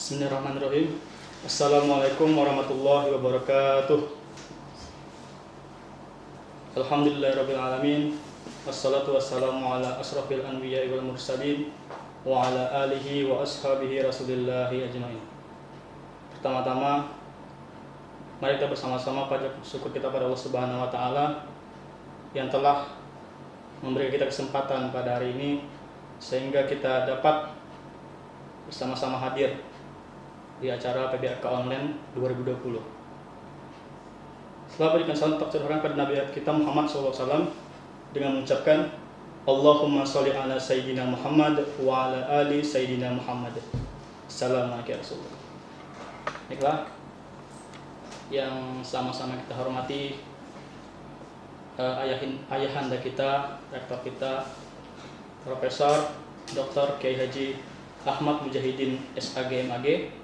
Bismillahirrahmanirrahim. Assalamualaikum warahmatullahi wabarakatuh. Alhamdulillahirabbil alamin. Wassalatu wassalamu ala asrafil anbiya'i wal mursalin wa ala alihi wa ashabihi rasulillahi ajmain. Pertama-tama, mari kita bersama-sama panjatkan syukur kita pada Allah Subhanahu wa taala yang telah memberi kita kesempatan pada hari ini sehingga kita dapat bersama-sama hadir di acara PBAK Online 2020. Setelah berikan salam tercurahkan pada Nabi kita Muhammad SAW dengan mengucapkan Allahumma sholli ala Sayyidina Muhammad wa ala ali Sayyidina Muhammad. Assalamualaikum ya Rasulullah. Baiklah, yang sama-sama kita hormati ayahanda kita, rektor kita, Profesor Dr. Kiai Haji Ahmad Mujahidin SAG MAG,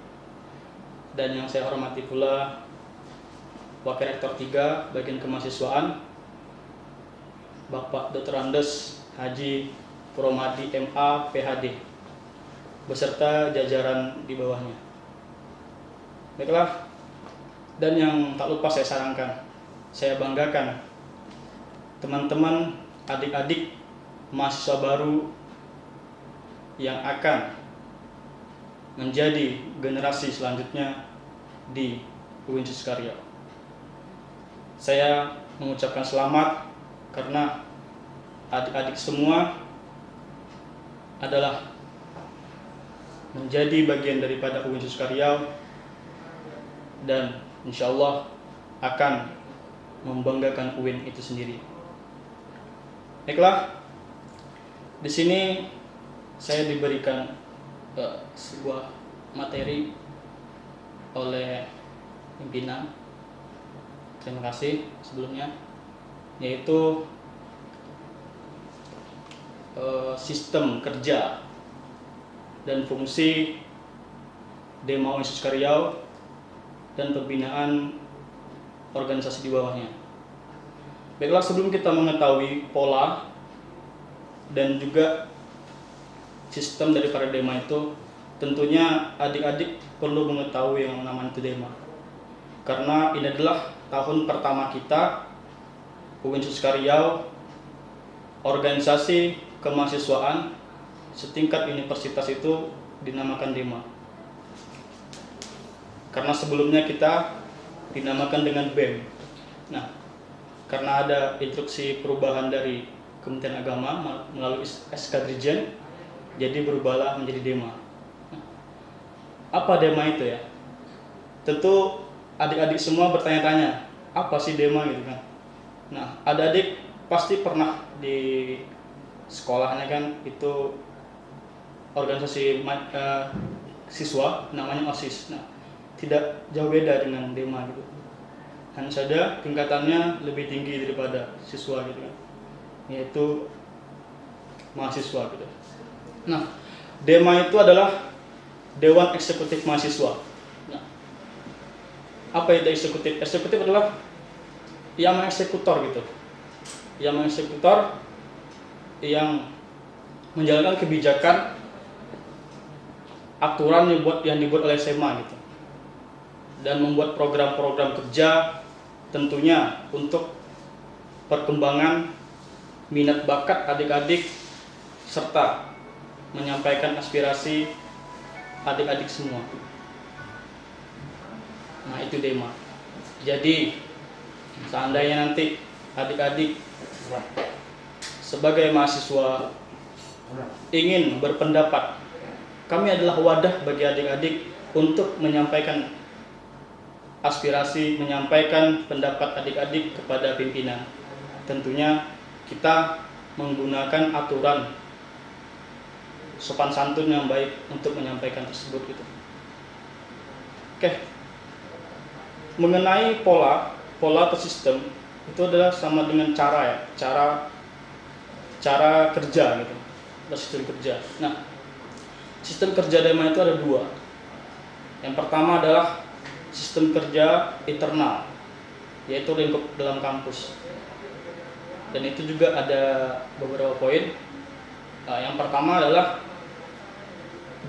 dan yang saya hormati pula Wakil Rektor 3 Bagian Kemahasiswaan Bapak Dr. Andes Haji Puromadi MA PhD beserta jajaran di bawahnya. Baiklah, dan yang tak lupa saya sarankan, saya banggakan teman-teman, adik-adik mahasiswa baru yang akan menjadi generasi selanjutnya di UIN Sukaryo. Saya mengucapkan selamat karena adik-adik semua adalah menjadi bagian daripada UIN Sukaryo dan insya Allah akan membanggakan UIN itu sendiri. Baiklah, di sini saya diberikan sebuah materi oleh pimpinan. Terima kasih sebelumnya, yaitu sistem kerja dan fungsi Dema UIN Sukaryo dan pembinaan organisasi di bawahnya. Baiklah, sebelum kita mengetahui pola dan juga sistem daripada Dema itu, tentunya adik-adik perlu mengetahui yang namanya itu Dema. Karena ini adalah tahun pertama kita UIN Sukaryo, organisasi kemahasiswaan setingkat universitas itu dinamakan Dema. Karena sebelumnya kita dinamakan dengan BEM. Nah, karena ada instruksi perubahan dari Kementerian Agama melalui SK Dirjen, jadi berubahlah menjadi Dema. Apa Dema itu ya? Tentu adik-adik semua bertanya-tanya, apa sih Dema gitu kan? Nah, adik-adik pasti pernah di sekolahnya kan itu organisasi siswa namanya OSIS. Nah, tidak jauh beda dengan Dema gitu. Hanya saja tingkatannya lebih tinggi daripada siswa gitu kan, yaitu mahasiswa gitu. Nah, Dema itu adalah Dewan Eksekutif Mahasiswa. Nah, apa itu eksekutif? Eksekutif adalah yang mengeksekutor gitu, yang mengeksekutor, yang menjalankan kebijakan, aturan yang dibuat oleh SMA gitu, dan membuat program-program kerja tentunya untuk perkembangan minat bakat adik-adik serta menyampaikan aspirasi adik-adik semua. Nah, itu Dema. Jadi seandainya nanti adik-adik sebagai mahasiswa ingin berpendapat, kami adalah wadah bagi adik-adik untuk menyampaikan aspirasi, menyampaikan pendapat adik-adik kepada pimpinan. Tentunya kita menggunakan aturan sopan santun yang baik untuk menyampaikan tersebut gitu. Oke. Mengenai pola atau sistem itu adalah sama dengan cara kerja gitu. Sistem kerja. Nah, sistem kerja Dema itu ada dua. Yang pertama adalah sistem kerja internal, yaitu lingkup dalam kampus. Dan itu juga ada beberapa poin. Yang pertama adalah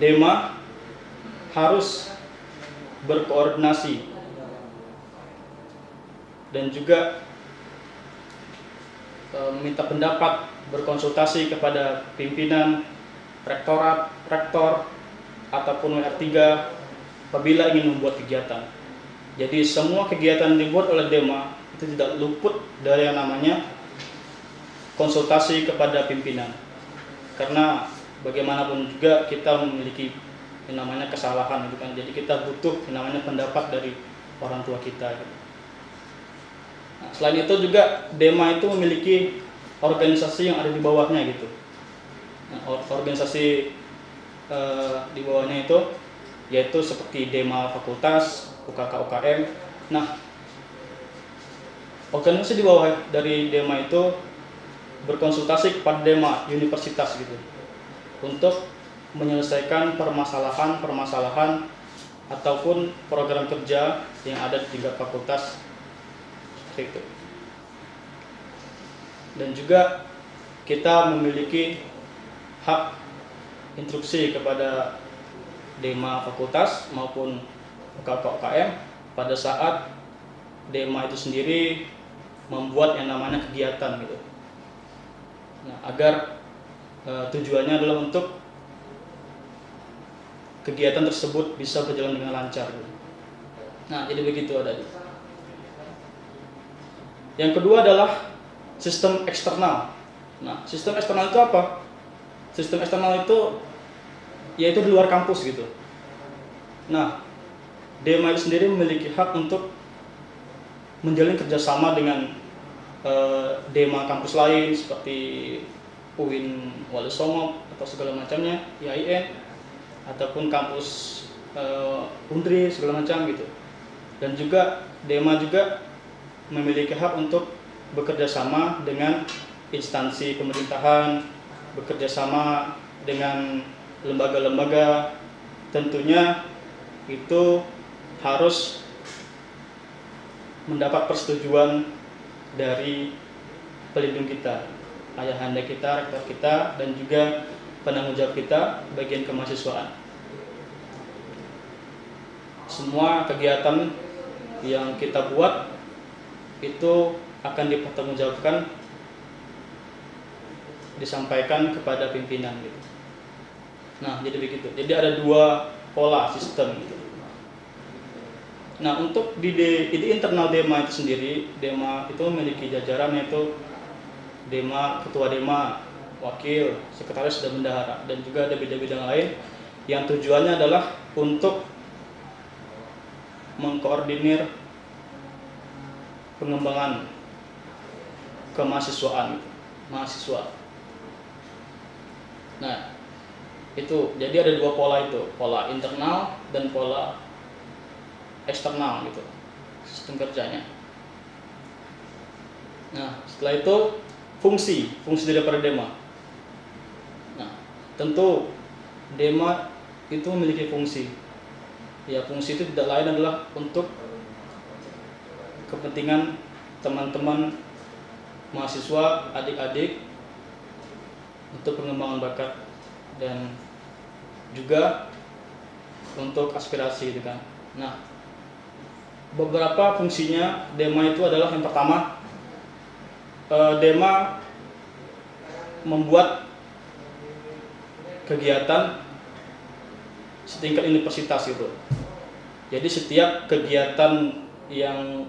Dema harus berkoordinasi dan juga meminta pendapat, berkonsultasi kepada pimpinan, rektorat, rektor, ataupun WR3 apabila ingin membuat kegiatan. Jadi semua kegiatan yang dibuat oleh DEMA itu tidak luput dari yang namanya konsultasi kepada pimpinan. Karena bagaimanapun juga kita memiliki yang namanya kesalahan gitu kan. Jadi kita butuh yang namanya pendapat dari orang tua kita gitu. Nah, selain itu juga DEMA itu memiliki organisasi yang ada di bawahnya gitu. Nah, organisasi di bawahnya itu yaitu seperti DEMA Fakultas, UKK UKM. Nah, organisasi di bawah dari DEMA itu berkonsultasi kepada DEMA Universitas gitu untuk menyelesaikan permasalahan ataupun program kerja yang ada di tingkat fakultas seperti itu. Dan juga kita memiliki hak instruksi kepada DEMA Fakultas maupun UKK UKM pada saat DEMA itu sendiri membuat yang namanya kegiatan gitu. Nah, agar tujuannya adalah untuk kegiatan tersebut bisa berjalan dengan lancar gitu. Nah, jadi begitu tadi. Yang kedua adalah sistem eksternal. Nah, sistem eksternal itu apa? Sistem eksternal itu yaitu di luar kampus gitu. Nah, DEMA itu sendiri memiliki hak untuk menjalin kerjasama dengan DEMA kampus lain seperti UIN Wonosobo atau segala macamnya, IAIN, ataupun kampus Undri segala macam gitu. Dan juga DEMA juga memiliki hak untuk bekerja sama dengan instansi pemerintahan, bekerja sama dengan lembaga-lembaga. Tentunya itu harus mendapat persetujuan dari pelindung kita, ayahanda kita, rektor kita, dan juga penanggung jawab kita bagian kemahasiswaan. Semua kegiatan yang kita buat itu akan dipertanggungjawabkan, disampaikan kepada pimpinan gitu. Nah, jadi begitu. Jadi ada dua pola sistem gitu. Nah, untuk di internal DEMA itu sendiri, DEMA itu memiliki jajaran yaitu DEMA, ketua DEMA, wakil, sekretaris, dan bendahara, dan juga ada bidang-bidang lain yang tujuannya adalah untuk mengkoordinir pengembangan kemahasiswaan gitu, mahasiswa. Nah, itu jadi ada dua pola itu, pola internal dan pola eksternal gitu sistem kerjanya. Nah, setelah itu fungsi daripada DEMA. Nah, tentu DEMA itu memiliki fungsi. Ya, fungsi itu tidak lain adalah untuk kepentingan teman-teman mahasiswa, adik-adik, untuk pengembangan bakat dan juga untuk aspirasi gitu kan. Nah, beberapa fungsinya DEMA itu adalah yang pertama, DEMA membuat kegiatan setingkat universitas gitu. Jadi setiap kegiatan yang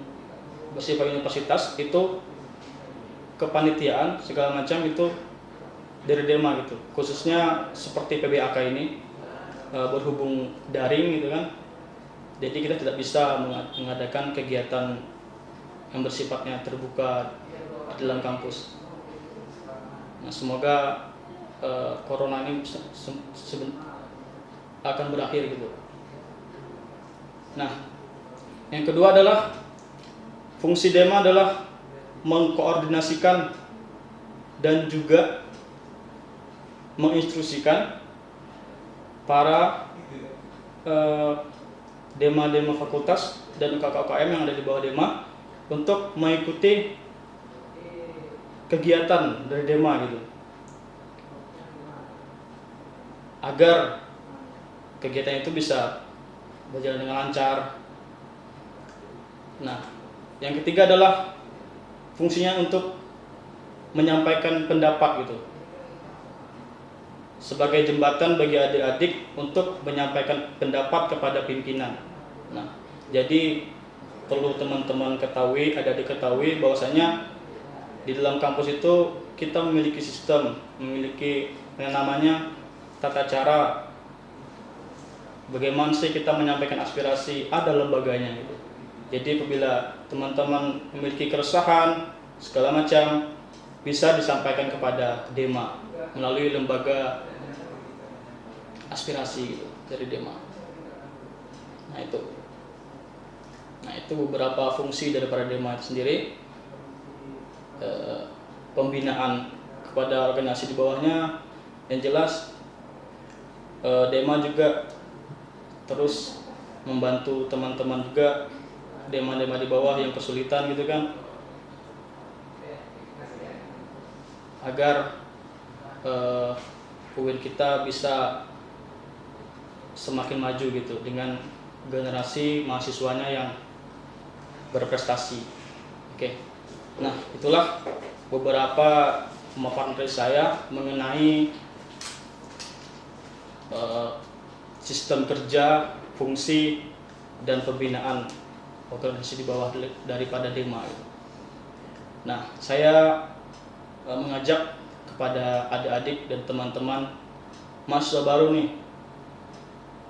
bersifat universitas itu kepanitiaan segala macam itu dari DEMA gitu. Khususnya seperti PBAK ini berhubung daring gitu kan. Jadi kita tidak bisa mengadakan kegiatan yang bersifatnya terbuka di dalam kampus. Nah, semoga corona ini akan berakhir gitu. Nah, yang kedua adalah fungsi DEMA adalah mengkoordinasikan dan juga menginstruksikan para DEMA fakultas dan UKK-UKM yang ada di bawah DEMA untuk mengikuti kegiatan dari DEMA gitu, agar kegiatan itu bisa berjalan dengan lancar. Nah, yang ketiga adalah fungsinya untuk menyampaikan pendapat gitu, sebagai jembatan bagi adik-adik untuk menyampaikan pendapat kepada pimpinan. Nah, jadi perlu teman-teman ketahui, adik-adik ketahui bahwasanya di dalam kampus itu kita memiliki sistem, memiliki yang namanya tata cara bagaimana sih kita menyampaikan aspirasi, ada lembaganya gitu. Jadi apabila teman-teman memiliki keresahan segala macam, bisa disampaikan kepada Dema melalui lembaga aspirasi gitu, dari Dema. Nah itu beberapa fungsi daripada Dema itu sendiri. Pembinaan kepada organisasi di bawahnya, yang jelas Dema juga terus membantu teman-teman juga, Dema-Dema di bawah yang kesulitan gitu kan, agar UIN kita bisa semakin maju gitu dengan generasi mahasiswanya yang berprestasi. Oke. Nah, itulah beberapa pemaparan dari saya mengenai sistem kerja, fungsi, dan pembinaan organisasi di bawah daripada Dema. Nah, saya mengajak kepada adik-adik dan teman-teman mahasiswa baru nih,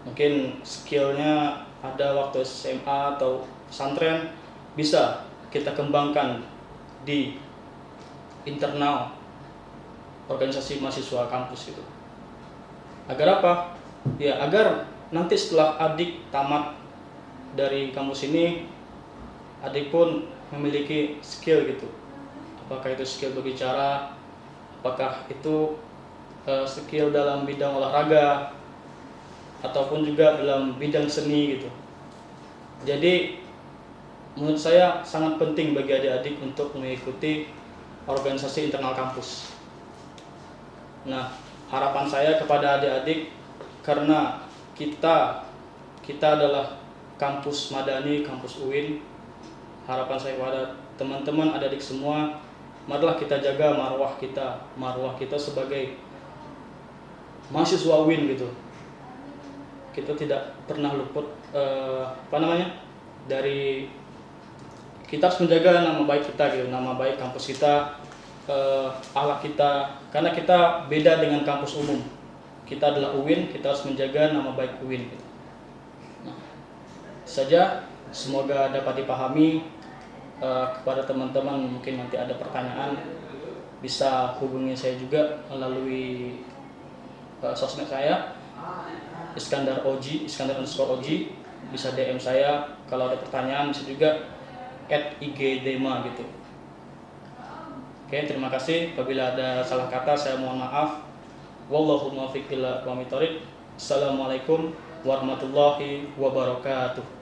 mungkin skillnya ada waktu SMA atau pesantren, bisa kita kembangkan di internal organisasi mahasiswa kampus itu. Agar apa? Ya, agar nanti setelah adik tamat dari kampus ini, adik pun memiliki skill gitu. Apakah itu skill berbicara, apakah itu skill dalam bidang olahraga, ataupun juga dalam bidang seni gitu. Jadi menurut saya sangat penting bagi adik-adik untuk mengikuti organisasi internal kampus. Nah, harapan saya kepada adik-adik, karena kita adalah kampus Madani, kampus UIN, harapan saya kepada teman-teman adik-adik semua, marilah kita jaga marwah kita sebagai mahasiswa UIN gitu. Kita tidak pernah luput dari kita harus menjaga nama baik kita gitu, nama baik kampus kita, akhlak kita, karena kita beda dengan kampus umum. Kita adalah UIN, kita harus menjaga nama baik UIN gitu. Nah, saja semoga dapat dipahami. Kepada teman-teman mungkin nanti ada pertanyaan, bisa hubungi saya juga melalui sosmed saya, Iskandar_OG, bisa DM saya. Kalau ada pertanyaan bisa juga @igdema gitu. Oke, terima kasih. Apabila ada salah kata saya mohon maaf. Wallahu muwaffiq ila aqwamit thoriq. Assalamualaikum warahmatullahi wabarakatuh.